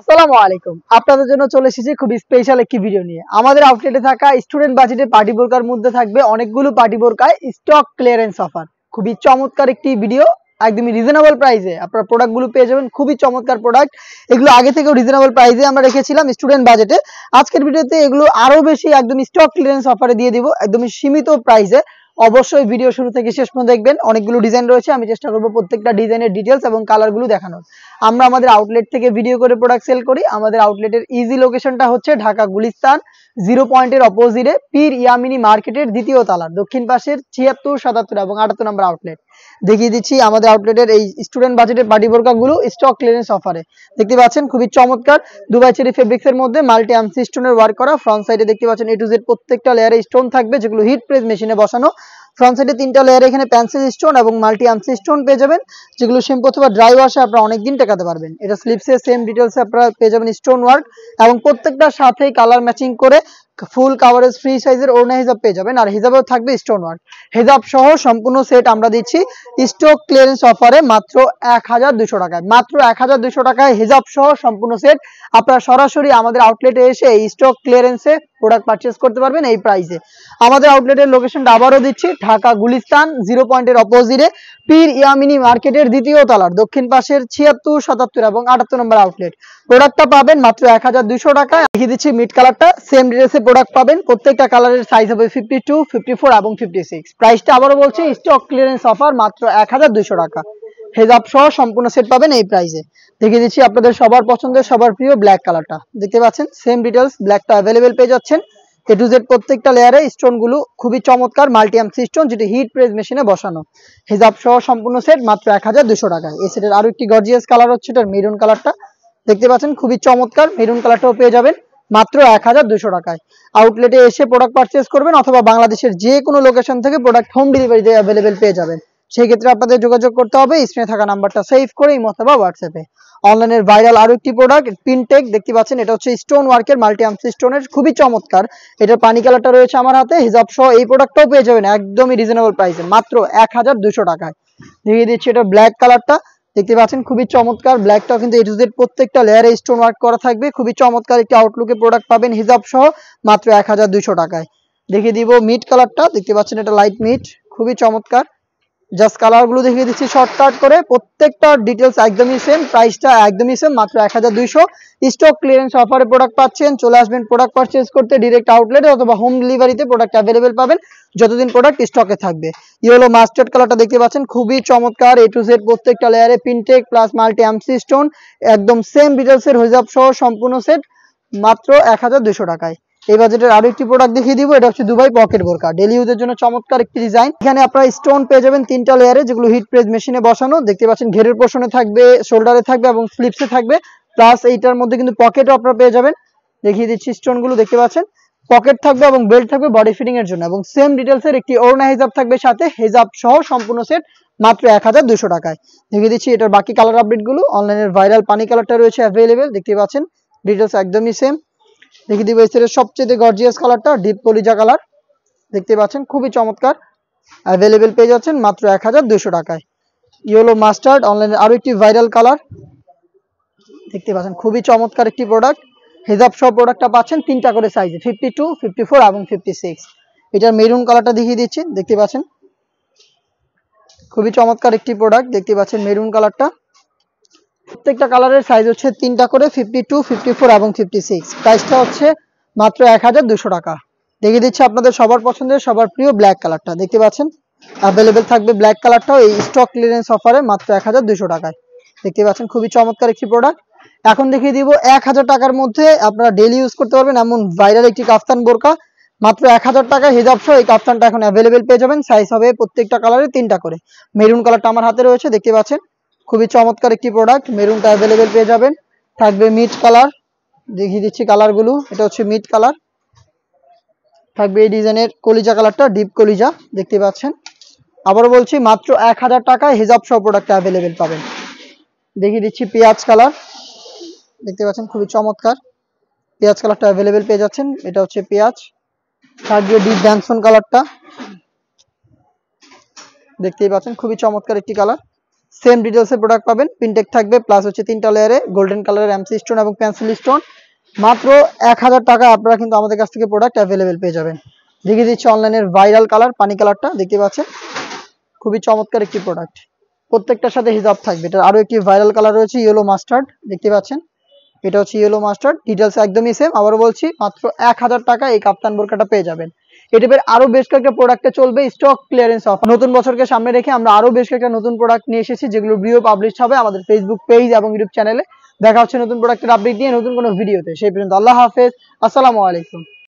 আসসালামু আলাইকুম। আপনাদের জন্য চলে এসেছি খুব স্পেশাল একটি ভিডিও নিয়ে। আমাদের আউটলেটে থাকা স্টুডেন্ট বাজেটে পার্টি বোরকার মধ্যে থাকবে অনেকগুলো পার্টি বোরকায় স্টক ক্লিয়ারেন্স অফার। খুবই চমৎকার একটি ভিডিও, একদমই রিজনেবল প্রাইসে আপনারা প্রোডাক্টগুলো পেয়ে যাবেন। খুবই চমৎকার প্রোডাক্ট, এগুলো আগে থেকেও রিজনেবল প্রাইসে আমরা রেখেছিলাম স্টুডেন্ট বাজেটে। আজকের ভিডিওতে এগুলো আরো বেশি একদম স্টক ক্লিয়ারেন্স অফারে দিয়ে দিব, একদমই সীমিত প্রাইসে। অবশ্যই ভিডিও শুরু থেকে শেষ পর্যন্ত দেখবেন। অনেকগুলো ডিজাইন রয়েছে, আমি চেষ্টা করব প্রত্যেকটা ডিজাইনের ডিটেলস এবং কালারগুলো দেখানোর। আমরা আমাদের আউটলেট থেকে ভিডিও করে প্রোডাক্ট সেল করি। আমাদের আউটলেটের ইজি লোকেশনটা হচ্ছে ঢাকা গুলিস্তান 0 পয়েন্টের অপোজিটে পীর ইয়ামিনী মার্কেটের দ্বিতীয় তলা, দক্ষিণ পাশের 76, 77 এবং 78 নম্বর আউটলেট। দেখিয়ে দিচ্ছি আমাদের আউটলেটের এই স্টুডেন্ট বাজেটের পার্টি বোরকাগুলো স্টক ক্লিয়ারেন্স অফারে। দেখতে পাচ্ছেন খুবই চমৎকার দুবাই চেরি ফেব্রিক্স এর মধ্যে মাল্টি আর্মসি স্টোনের ওয়ার্ক করা। ফ্রন্ট সাইডে দেখতে পাচ্ছেন A to Z প্রত্যেকটা লেয়ারে স্টোন থাকবে, যেগুলো হিট প্রেস মেশিনে বসানো। ফ্রন্ট সাইডে 3টা লেয়ারে এখানে পেন্সিল স্টোন এবং মাল্টি আর্মসি স্টোন পেয়ে যাবেন, যেগুলো শ্যাম্পু অথবা ড্রাই ওয়াশে আপনারা অনেকদিন টেকাতে পারবেন। এটা স্লিপসে সেম ডিটেলসে আপনারা পেয়ে যাবেন স্টোন ওয়ার্ক, এবং প্রত্যেকটার সাথেই কালার ম্যাচিং করে ফুল কাভারেজ ফ্রি সাইজের ওড়না হিজাব পেয়ে যাবেন। আর হিজাবেও থাকবে স্টোন ওয়ার্ক। হিজাব সহ সম্পূর্ণ সেট আমরা দিচ্ছি স্টক ক্লিয়ারেন্স অফারে মাত্র 1200 টাকায়। মাত্র 1200 টাকায় হিজাব সহ সম্পূর্ণ সেট আপনারা সরাসরি আমাদের আউটলেটে এসে এই স্টক ক্লিয়ারেন্সে প্রোডাক্ট পারচেজ করতে পারবেন এই প্রাইসে। আমাদের আউটলেটের লোকেশনটা আবারও দিচ্ছি, ঢাকা গুলিস্তান 0 পয়েন্টের অপোজিটে পীর ইয়ামিনী মার্কেটের দ্বিতীয় তলার দক্ষিণ পাশের 76, 77 এবং 78 নম্বর আউটলেট। প্রোডাক্টটা পাবেন মাত্র 1200 টাকায়। দেখিয়ে দিচ্ছি মিড কালারটা, সেম ডিটেলসে প্রোডাক্ট পাবেন। প্রত্যেকটা কালারের সাইজ হবে 52, 54 এবং 56। প্রাইসটা আবারও বলছি, স্টক ক্লিয়ারেন্স অফার মাত্র 1200 টাকা। হেজাব সহ সম্পূর্ণ সেট পাবেন এই প্রাইসে। দেখিয়ে দিচ্ছি আপনাদের সবার পছন্দের সবার প্রিয় ব্ল্যাক কালারটা। দেখতে পাচ্ছেন সেম ডিটেলস, ব্ল্যাকটা অ্যাভেলেবেল পেয়ে যাচ্ছেন। A to Z প্রত্যেকটা লেয়ারে স্টোন গুলো খুবই চমৎকার মাল্টি আর্মসি স্টোন, যেটি হিট প্রেস মেশিনে বসানো। হিজাব সহ সম্পূর্ণ সেট মাত্র 1200 টাকায়। এই সেটের আরো একটি গর্জিয়াস কালার হচ্ছে এটার মেরুন কালারটা। দেখতে পাচ্ছেন খুবই চমৎকার মেরুন কালারটাও পেয়ে যাবেন মাত্র 1200 টাকায়। আউটলেটে এসে প্রোডাক্ট পারচেজ করবেন অথবা বাংলাদেশের যে কোনো লোকেশন থেকে প্রোডাক্ট হোম ডেলিভারিতে অ্যাভেলেবেল পেয়ে যাবেন। সেই ক্ষেত্রে আপনাদের যোগাযোগ করতে হবে স্ক্রিনে থাকা নাম্বারটা সেভ করে ইমো অথবা হোয়াটসঅ্যাপে। অনলাইনের ভাইরাল আরো একটি প্রোডাক্ট পিনটেক, দেখতে পাচ্ছেন এটা হচ্ছে স্টোন ওয়ার্কের মাল্টি আর্মসি স্টোনের, খুবই চমৎকার। এটার পানি কালারটা রয়েছে আমার হাতে। হিজাব সহ এই প্রোডাক্টটাও পেয়ে যাবেন একদমই রিজনেবল প্রাইসে মাত্র 1200 টাকায়। দেখিয়ে দিচ্ছি এটা ব্ল্যাক কালারটা। দেখতে পাচ্ছেন খুবই চমৎকার, ব্ল্যাকটাও কিন্তু A to Z প্রত্যেকটা লেয়ারে স্টোন ওয়ার্ক করা থাকবে। খুবই চমৎকার একটি আউটলুকে প্রোডাক্ট পাবেন হিজাব সহ মাত্র 1200 টাকায়। দেখিয়ে দিব মিড কালারটা। দেখতে পাচ্ছেন এটা লাইট মিড, খুবই চমৎকার। জাস্ট কালারগুলো দেখিয়ে দিচ্ছি শর্টকাট করে, প্রত্যেকটা ডিটেলস একদমই সেম, প্রাইসটা একদমই সেম মাত্র 1200। স্টক ক্লিয়ারেন্স অফারে প্রোডাক্ট পাচ্ছেন, চলে আসবেন প্রোডাক্ট পারচেজ করতে ডিরেক্ট আউটলেটে অথবা হোম ডেলিভারিতে প্রোডাক্ট অ্যাভেলেবেল পাবেন যতদিন প্রোডাক্ট স্টকে থাকবে। ইয়েলো মাস্টার্ড কালারটা দেখতে পাচ্ছেন খুবই চমৎকার। A to Z প্রত্যেকটা লেয়ারে পিনটেক প্লাস মাল্টি আর্মসি স্টোন, একদম সেম ডিটেলসের হিজাব সহ সম্পূর্ণ সেট মাত্র 1200 টাকায়। এই বাজেটের আরো একটি প্রোডাক্ট দেখিয়ে দিব, এটা হচ্ছে দুবাই পকেট বোরকা, ডেইলি ইউজের জন্য চমৎকার একটি ডিজাইন। এখানে আপনারা স্টোন পেয়ে যাবেন 3টা লেয়ারে, যেগুলো হিট প্রেস মেশিনে বসানো। দেখতে পাচ্ছেন ঘেরের পোর্শনে থাকবে, শোল্ডারে থাকবে এবং স্লিপসে থাকবে, প্লাস এইটার মধ্যে কিন্তু পকেটও আপনারা পেয়ে যাবেন। দেখিয়ে দিচ্ছি স্টোন গুলো, দেখতে পাচ্ছেন পকেট থাকবে এবং বেল্ট থাকবে বডি ফিটিং এর জন্য, এবং সেম ডিটেলসের একটি ওড়না হিজাব থাকবে সাথে, হিজাব সহ সম্পূর্ণ সেট মাত্র 1200 টাকায়। দেখিয়ে দিচ্ছি এটার বাকি কালার আপডেট গুলো। অনলাইনের ভাইরাল পানি কালারটা রয়েছে অ্যাভেলেবেল, দেখতে পাচ্ছেন ডিটেলস একদমই সেম। দেখিয়ে দিব এই সেটের সবচেয়ে গর্জিয়াস কালারটা, ডিপ কলিজা কালার। দেখতে পাচ্ছেন খুবই চমৎকার, অ্যাভেলেবেল পেয়ে যাচ্ছেন মাত্র 1200 টাকায়। ইয়েলো মাস্টার্ড, অনলাইনে আরো একটি ভাইরাল কালার। দেখতে পাচ্ছেন খুবই চমৎকার একটি প্রোডাক্ট। হিজাব সহ প্রোডাক্টটা পাচ্ছেন 3টা করে সাইজে, 52, 54 এবং 56। এটার মেরুন কালারটা দেখিয়ে দিচ্ছি, দেখতে পাচ্ছেন খুবই চমৎকার একটি প্রোডাক্ট। দেখতে পাচ্ছেন মেরুন কালারটা, প্রত্যেকটা কালারের সাইজ হচ্ছে 3টা করে, 52, 54 এবং 56। প্রাইসটা হচ্ছে মাত্র 1200 টাকা। দেখিয়ে দিচ্ছি আপনাদের সবার পছন্দের সবার প্রিয় ব্ল্যাক কালারটা। দেখতে পাচ্ছেন অ্যাভেলেবেল থাকবে ব্ল্যাক কালারটাও এই স্টক ক্লিয়ারেন্স অফারে মাত্র 1200 টাকায়। দেখতে পাচ্ছেন খুবই চমৎকার একটি প্রোডাক্ট। এখন দেখিয়ে দিব 1000 টাকার মধ্যে আপনারা ডেইলি ইউজ করতে পারবেন এমন ভাইরাল একটি কাফতান বোরকা মাত্র 1000 টাকায়। হিজাব সহ এই কাফতানটা এখন অ্যাভেলেবেল পেয়ে যাবেন। সাইজ হবে প্রত্যেকটা কালারে 3টা করে। মেরুন কালারটা আমার হাতে রয়েছে, দেখতে পাচ্ছেন খুবই চমৎকার একটি প্রোডাক্ট। মেরুনটা অ্যাভেলেবেল পেয়ে যাবেন। থাকবে মিড কালার, দেখিয়ে দিচ্ছি কালারগুলো। এটা হচ্ছে মিড কালার, থাকবে এই ডিজাইনের কলিজা কালারটা, ডিপ কলিজা। দেখতে পাচ্ছেন আবারও বলছি মাত্র 1000 টাকায় হিজাব সহ প্রোডাক্ট অ্যাভেলেবেল পাবেন। দেখিয়ে দিচ্ছি পেঁয়াজ কালার, দেখতে পাচ্ছেন খুবই চমৎকার পেঁয়াজ কালারটা অ্যাভেলেবেল পেয়ে যাচ্ছেন। এটা হচ্ছে পেঁয়াজ। থাকবে ডিপ ড্যানসন কালারটা, দেখতেই পাচ্ছেন খুবই চমৎকার একটি কালার। সেম ডিটেলসে প্রোডাক্ট পাবেন, পিনটেক থাকবে প্লাস হচ্ছে 3টা লেয়ারে গোল্ডেন কালারের এমসি স্টোন এবং পেন্সিল স্টোন। মাত্র 1000 টাকা আপনারা কিন্তু আমাদের কাছ থেকে প্রোডাক্ট অ্যাভেলেবেল পেয়ে যাবেন। দেখিয়ে দিচ্ছি অনলাইনের ভাইরাল কালার পানি কালারটা, দেখতে পাচ্ছেন খুবই চমৎকার একটি প্রোডাক্ট, প্রত্যেকটার সাথে হিজাব থাকবে। এটা আরো একটি ভাইরাল কালার রয়েছে ইয়েলো মাস্টার্ড, দেখতে পাচ্ছেন এটা হচ্ছে ইয়েলো মাস্টার্ড, ডিটেলস একদমই সেম। আবারও বলছি মাত্র 1000 টাকা এই কাপ্তান বোরকাটা পেয়ে যাবেন। এই টাইপের আরো বেশ কয়েকটা প্রোডাক্টে চলবে স্টক ক্লিয়ারেন্স অফার। নতুন বছরকে সামনে রেখে আমরা আরো বেশ কয়েকটা নতুন প্রোডাক্ট নিয়ে এসেছি, যেগুলো ভিডিও পাবলিশ হবে আমাদের ফেসবুক পেজ এবং ইউটিউব চ্যানেলে। দেখা হচ্ছে নতুন প্রোডাক্টের আপডেট নিয়ে নতুন কোনো ভিডিওতে। সেই পর্যন্ত আল্লাহ হাফেজ, আসসালামু আলাইকুম।